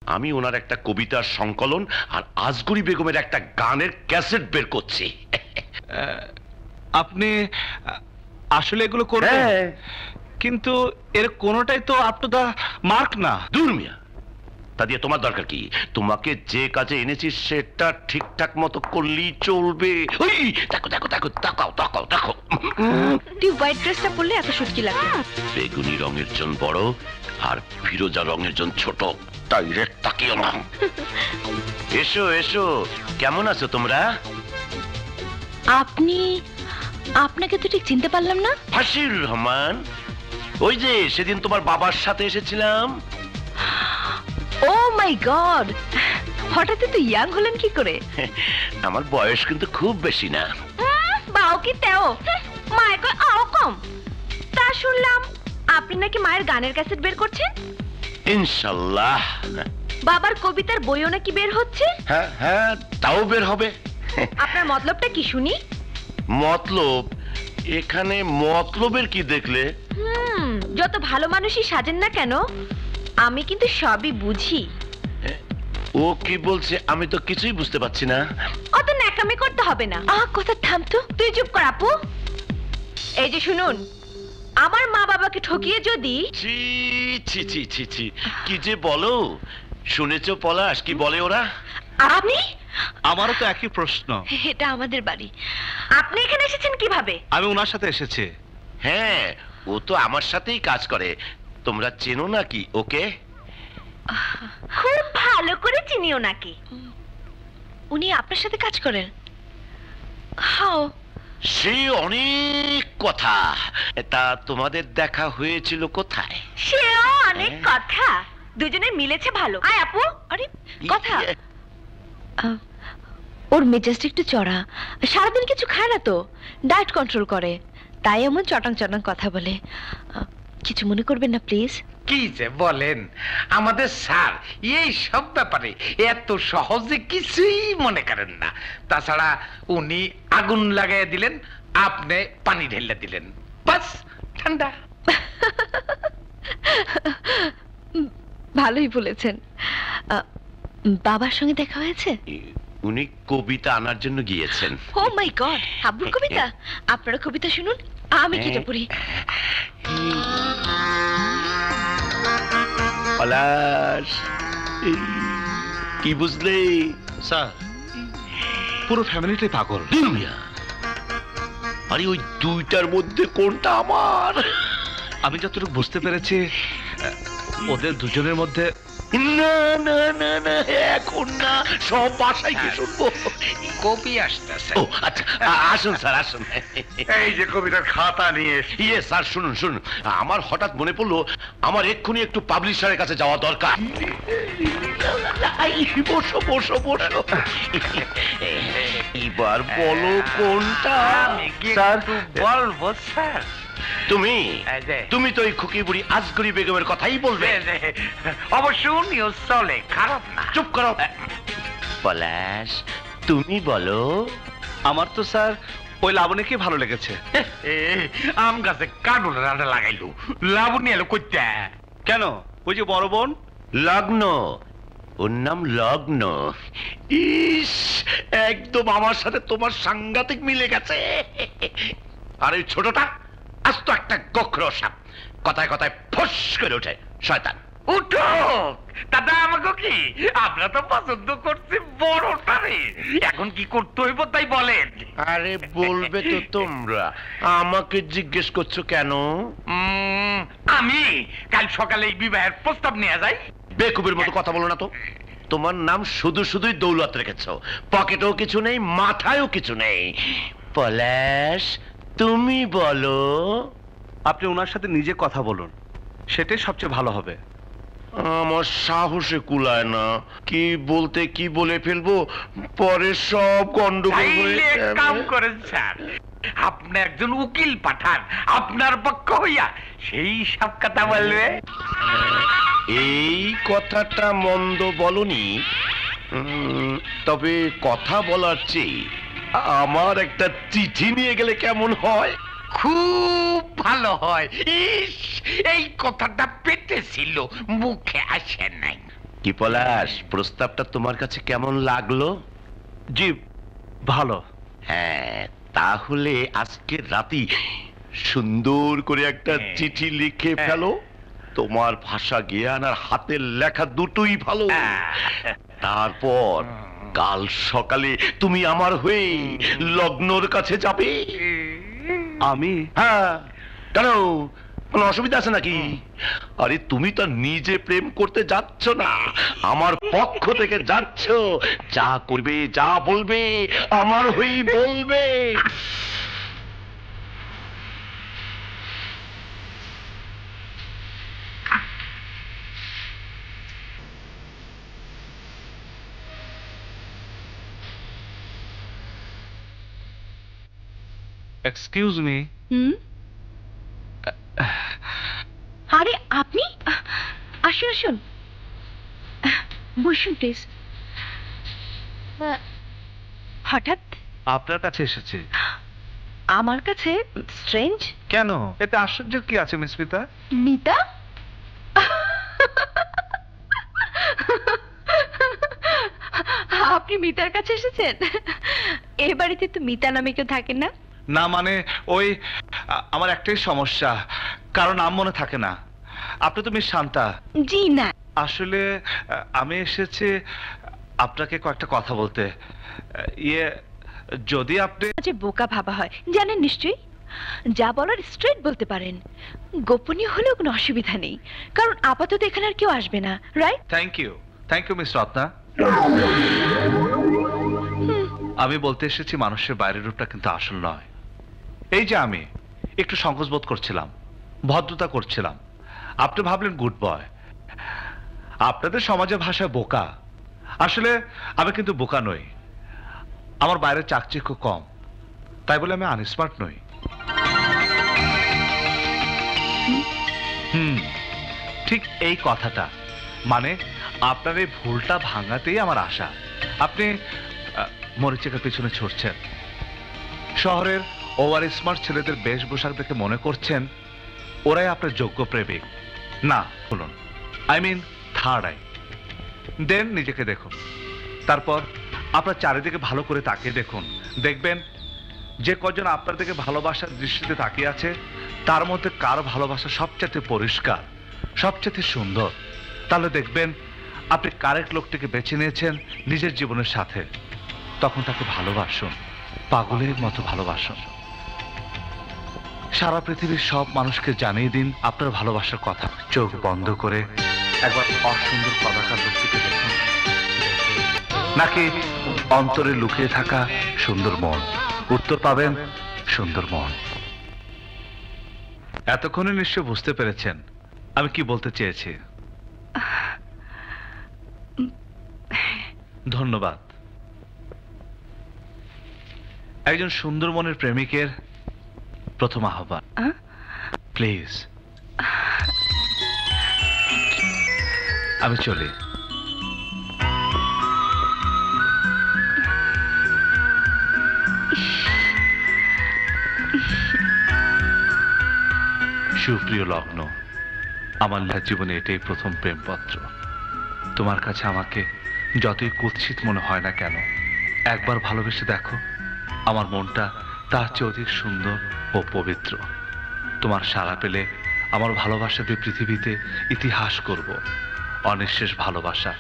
আমি ওনার একটা কবিতার সংকলন আর আজগরি বেগমের একটা গানের ক্যাসেট বের করছি। আপনি আসলে এগুলো করবেন? কিন্তু এর কোনোটাই তো আপ টু দা মার্ক না। দূর মিয়া, তা দিয়ে তোমার দরকার কি? তোমাকে যে কাজে এনেছি সেটা ঠিকঠাক মতো করলেই চলবে। ওই দেখো দেখো দেখো, তাকাও তাকাও দেখো। তুই হোয়াইট ড্রেসটা পরলে এত সুটকি লাগে। বেগুনি রঙের জন বড় আর ফিরোজা রঙের জন ছোট, ডাইরেক্ট তাকিও না। এসো এসো, কেমন আছো তোমরা? আপনাকে তো ঠিক চিনতে পারলাম না। হাসির রহমান, ওই যে সেদিন তোমার বাবার সাথে এসেছিলাম। ও মাই গড, হঠাৎ তো ইয়াং হলেন কি করে? আমার বয়স কিন্তু খুব বেশি না। বাও কি তেও, মায়ের কয় আও কম। তা শুনলাম আপনি নাকি মায়ের গানের ক্যাসেট বের করছেন। ইনশাল্লাহ। বাবার কবিতার বইও নাকি বের হচ্ছে। হ্যাঁ হ্যাঁ, তাও বের হবে। আপনার মতলবটা কি শুনি? মতলব? এখানে মতলবের কি দেখলে? যত ভালো মানুষই সাজেন না কেন, আমি কিন্তু সবই বুঝি। ও কি বলছে আমি তো কিছুই বুঝতে পারছি না। অত ন্যাকামি করতে হবে না। কথা থাম তো, তুই চুপ কর আপু। এই যে শুনুন, আমার মা বাবাকে ঠকিয়ে যদি... ছি ছি ছি ছি ছি, কি যে বলো। শুনেছো পলাশ কি বলে ওরা? আপনি? আমারও তো একই প্রশ্ন। এটা আমাদের বাড়ি, আপনি এখানে এসেছেন কিভাবে? আমি ওনার সাথে এসেছি। হ্যাঁ, ও তো আমার সাথেই কাজ করে। তোমরা চেনো নাকি ওকে? খুব ভালো করে চিনিও নাকি? উনি আপনার সাথে কাজ করেন? হাও? সে অনেক কথা। তা তোমাদের দেখা হয়েছিল কোথায়? সেও অনেক কথা, দুজনে মিলেছে ভালো। আয় আপু। আরে কথা, ওর মেজাজটা একটু চড়া, সারাদিন কিছু খায় না তো, ডায়েট কন্ট্রোল করে, তাই এমন চটাং চটাং কথা বলে। কিছু মনে করবেন না প্লিজ। কি যে বলেন, আমাদের স্যার এই সব ব্যাপারে এত সহজে কিছুই মনে করেন না। তাছাড়া উনি আগুন লাগাইয়া দিলেন, আপনি পানি ঢেলে দিলেন, বাস ঠান্ডা। ভালোই বলেছেন। বাবার সঙ্গে দেখা হয়েছে? উনি কবিতা আনার জন্য গিয়েছেন। ও মাই গড, হাবুর কবিতা? আপনারা কবিতা শুনুন, আমি কেটে পড়ি। পলাশ, কি বুঝলে? স্যার, পুরো ফ্যামিলিটাই পাগল। আরে ওই দুইটার মধ্যে কোনটা আমার? আমি যতটুকু বুঝতে পেরেছি ওদের দুজনের মধ্যে... না না না না, এখন না, সব বাসায় গিয়ে শুনবো। কবি আসতেছে। ও আচ্ছা, আসুন স্যার আসুন। এই যে কবিতার খাতা নিয়ে। ইয়ে স্যার, শুনুন শুনুন, আমার হঠাৎ মনে পড়লো আমার এক্ষুনি একটু পাবলিশারের কাছে যাওয়া দরকার। বসো বসো বসো। এবার বলো কোনটা? স্যার বলবো স্যার। তুমি তো ওই খুকি বুড়ি আজগরি বেগমের কথাই বলবে। অবশ্য উনিও চলে, খারাপ না। চুপ করো পলাশ, তুমি বলো। আমার তো স্যার ওই লাবণীকে ভালো লেগেছে। আম গাছে কানুন রান্না লাগাইলো, লাবণী এলো কইতে। কেন? ওই যে বড় বোন। লগ্ন, ওর নাম লগ্ন। ইস, একদম আমার সাথে তোমার সাংঘাতিক মিলে গেছে। আর ওই ছোটটা আজ তো একটা গোখরো সাপ, কথায় কথায় ফস করে ওঠে। শয়তান। উঠো দাদা, আমাকে কি আমরা তো পছন্দ করছি বড়টারে, এখন কি করতে হইব তাই বলেন। আরে বলবে তো তোমরা, আমাকে জিজ্ঞেস করছো কেন? আমি কাল সকালে এই বিবাহের প্রস্তাব নিয়ে যাই। বেকুবের মতো কথা বলো না তো। তোমার নাম শুধু শুধুই দৌলত রেখেছো, পকেটেও কিছু নেই, মাথায়ও কিছু নেই। পলাশ, তুমি বলো। আপনি ওনার সাথে নিজে কথা বলুন, সেটাই সবচেয়ে ভালো হবে। আমার সাহসে কুলায় না, কি বলতে কি বলে ফেলবো, পরে সব গন্ডগোল হয়ে যাবে। কাম করেন স্যার, আপনি একজন উকিল পাঠান, আপনার পক্ষ হইয়া সেই সব কথা বলবে। এই কথাটা মন্দ বলনি, তবে কথা বলার চেয়ে আমার একটা চিঠি নিয়ে গেলে কেমন হয়? খুব ভালো হয়। ইস, এই কথাটা পেতে ছিল, মুখে আসে নাই। কি পলাশ, প্রস্তাবটা তোমার কাছে কেমন লাগলো? জি ভালো। হ্যাঁ, তাহলে আজকে রাতে সুন্দর করে একটা চিঠি লিখে ফেলো। তোমার ভাষা জ্ঞান আর হাতের লেখা দুটোই ভালো। তারপর কাল সকালে তুমি আমার হয়ে লগ্নর কাছে যাবে। আমি? হ্যাঁ, কেন, কোনো অসুবিধা আছে নাকি? আরে তুমি তো নিজে প্রেম করতে যাচ্ছ না, আমার পক্ষ থেকে যাচ্ছ। যা করবে, যা বলবে, আমার হয়েই বলবে। Excuse me. হুম? আরে আপনি আসুন আসুন, বসুন প্লিজ। হঠাৎ আপনার কাছে এসেছি। আমার কাছে? স্ট্রেঞ্জ। কেন? এতে আশ্চর্যের কি আছে মিস মিতা? মিতা? আপনি মিতার কাছে এসেছেন? এ বাড়িতে তো মিতা নামে কেউ থাকে না। না মানে ওই আমার একটাই সমস্যা, কারণ নাম মনে থাকে না। আপনি তো মিস শান্তা? জি না। আসলে আমি এসেছি আপনাকে কয়েকটা কথা বলতে। ইয়ে, যদি আপনি যে বোকা ভাবা হয় জানেন নিশ্চয়ই। যা বলার স্ট্রেট বলতে পারেন, গোপনীয় হলেও কোনো অসুবিধা নেই, কারণ আপাতত এখানে আর কেউ আসবে না, right? Thank you miss Ratna. আমি বলতে এসেছি মানুষের বাইরের রূপটা কিন্তু আসল নয়। এই যে আমি একটু সংকোচ বোধ করছিলাম, ভদ্রতা করছিলাম, আপনি ভাবলেন গুড বয়। আপনাদের সমাজের ভাষায় বোকা। আসলে আমি কিন্তু বোকা নই, আমার বাইরের চাকচিক্য কম, তাই বলে আমি আনস্মার্ট নই। ঠিক এই কথাটা, মানে আপনার এই ভুলটা ভাঙাতেই আমার আশা। আপনি মরিচিকার পিছনে ছুটছেন, শহরের ওভার স্মার্ট ছেলেদের বেশভূষাক দেখে মনে করছেন ওরাই আপনার যোগ্য প্রেমিক। না, বলুন, আই মিন থার্ড আই। দেন নিজেকে দেখুন, তারপর আপনার চারিদিকে ভালো করে তাকিয়ে দেখুন। দেখবেন যে কজন আপনার দিকে ভালোবাসার দৃষ্টিতে তাকিয়ে আছে, তার মধ্যে কার ভালোবাসা সবচেয়ে পরিষ্কার, সবচেয়ে সুন্দর। তাহলে দেখবেন আপনি কারেক্ট লোকটিকে বেছে নিয়েছেন নিজের জীবনের সাথে। তখন তাকে ভালোবাসুন, পাগলের মতো ভালোবাসুন। সারা পৃথিবীর সব মানুষকে জানিয়ে দিন আপনার ভালোবাসার কথা। চোখ বন্ধ করে একবার অসুন্দর কদাকার লোকটিকে দেখুন, নাকি অন্তরে লুকিয়ে থাকা সুন্দর মন? উত্তর পাবেন সুন্দর মন। এতক্ষণে নিশ্চয় বুঝতে পেরেছেন আমি কি বলতে চেয়েছি। ধন্যবাদ। একজন সুন্দর মনের প্রেমিকের প্রথম আহ্বান, প্লিজ। আমি চলি। সুপ্রিয় লগ্ন, আমার জীবনে এটাই প্রথম প্রেমপত্র। তোমার কাছে আমাকে যতই কুৎসিত মনে হয় না কেন, একবার ভালোবেসে দেখো, আমার মনটা তার চেয়ে অধিক সুন্দর ও পবিত্র। তোমার সাড়া পেলে আমার ভালোবাসা দিয়ে পৃথিবীতে ইতিহাস করব, অনিঃশেষ ভালোবাসা।